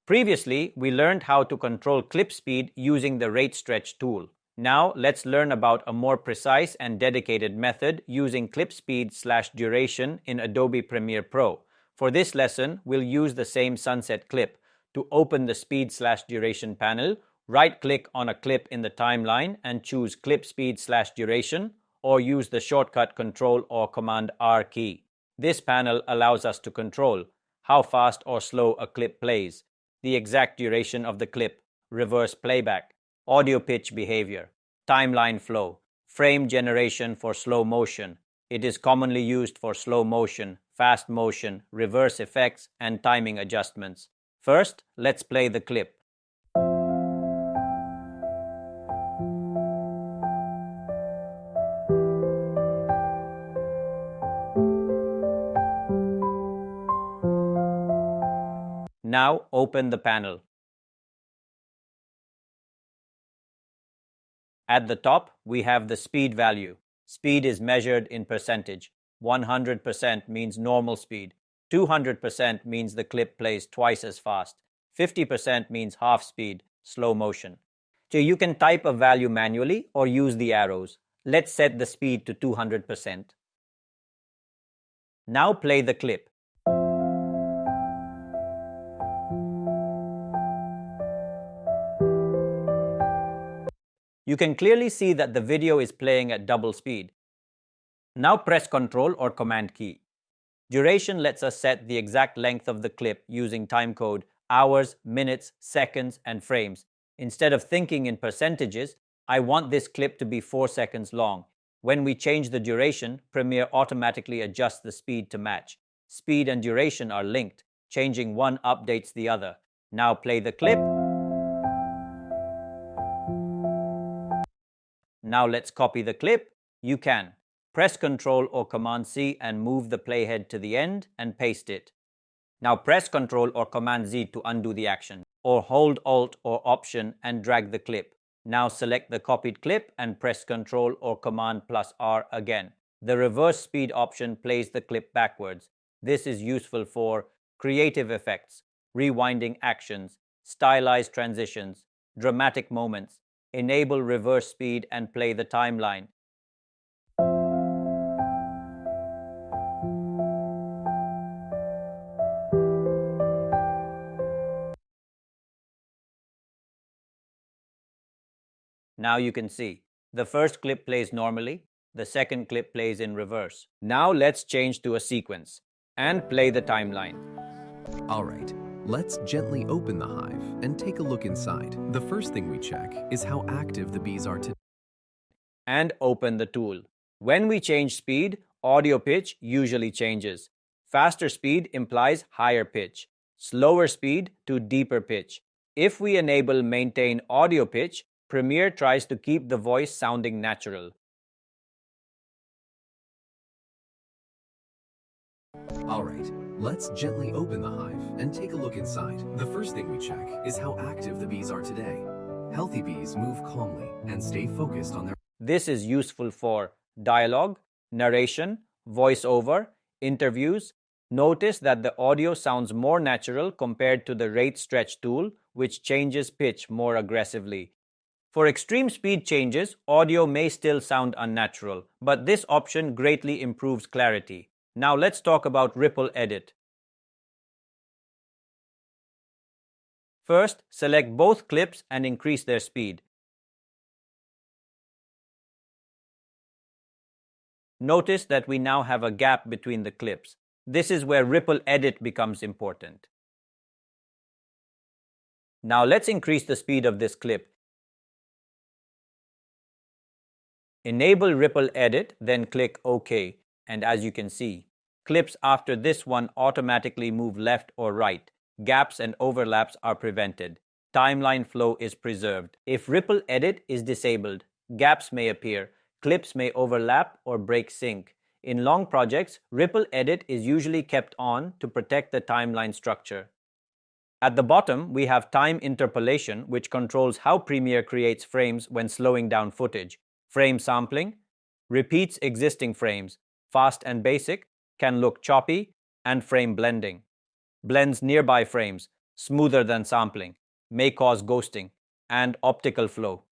Previously, we learned how to control clip speed using the rate stretch tool. Now, let's learn about a more precise and dedicated method using clip speed/duration in Adobe Premiere Pro. For this lesson, we'll use the same sunset clip. To open the speed/duration panel, right-click on a clip in the timeline and choose clip speed/duration, or use the shortcut Control or Command R key. This panel allows us to control how fast or slow a clip plays, the exact duration of the clip, reverse playback, audio pitch behavior, timeline flow, frame generation for slow motion. It is commonly used for slow motion, fast motion, reverse effects, and timing adjustments. First, let's play the clip. Now open the panel. At the top, we have the speed value. Speed is measured in percentage. 100% means normal speed. 200% means the clip plays twice as fast. 50% means half speed, slow motion. So you can type a value manually or use the arrows. Let's set the speed to 200%. Now play the clip. You can clearly see that the video is playing at double speed. Now press Ctrl or Command key. Duration lets us set the exact length of the clip using timecode, hours, minutes, seconds, and frames. Instead of thinking in percentages, I want this clip to be 4 seconds long. When we change the duration, Premiere automatically adjusts the speed to match. Speed and duration are linked. Changing one updates the other. Now play the clip. Now let's copy the clip. You can. Press Ctrl or Command C and move the playhead to the end and paste it. Now press Ctrl or Command Z to undo the action, or hold Alt or Option and drag the clip. Now select the copied clip and press Ctrl or Command plus R again. The reverse speed option plays the clip backwards. This is useful for creative effects, rewinding actions, stylized transitions, dramatic moments. Enable reverse speed and play the timeline. Now you can see, the first clip plays normally, the second clip plays in reverse. Now let's change to a sequence and play the timeline. All right. Let's gently open the hive and take a look inside. The first thing we check is how active the bees are today. And open the tool. When we change speed, audio pitch usually changes. Faster speed implies higher pitch. Slower speed to deeper pitch. If we enable maintain audio pitch, Premiere tries to keep the voice sounding natural. All right. Let's gently open the hive and take a look inside. The first thing we check is how active the bees are today. Healthy bees move calmly and stay focused on their... This is useful for dialogue, narration, voiceover, interviews. Notice that the audio sounds more natural compared to the rate stretch tool, which changes pitch more aggressively. For extreme speed changes, audio may still sound unnatural, but this option greatly improves clarity. Now let's talk about Ripple Edit. First, select both clips and increase their speed. Notice that we now have a gap between the clips. This is where Ripple Edit becomes important. Now let's increase the speed of this clip. Enable Ripple Edit, then click OK. And as you can see, clips after this one automatically move left or right. Gaps and overlaps are prevented. Timeline flow is preserved. If Ripple Edit is disabled, gaps may appear, clips may overlap or break sync. In long projects, Ripple Edit is usually kept on to protect the timeline structure. At the bottom, we have time interpolation, which controls how Premiere creates frames when slowing down footage. Frame sampling repeats existing frames. Fast and basic can look choppy, and frame blending blends nearby frames. smoother than sampling, may cause ghosting, and optical flow.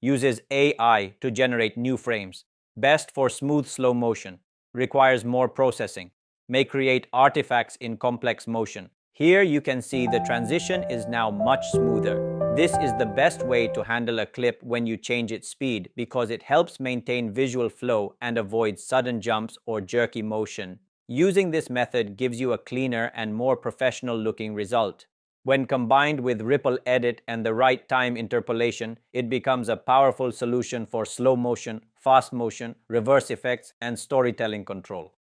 Uses AI to generate new frames, best for smooth slow motion, requires more processing, may create artifacts in complex motion. Here you can see the transition is now much smoother. This is the best way to handle a clip when you change its speed because it helps maintain visual flow and avoid sudden jumps or jerky motion. Using this method gives you a cleaner and more professional looking result. When combined with ripple edit and the right time interpolation, it becomes a powerful solution for slow motion, fast motion, reverse effects, and storytelling control.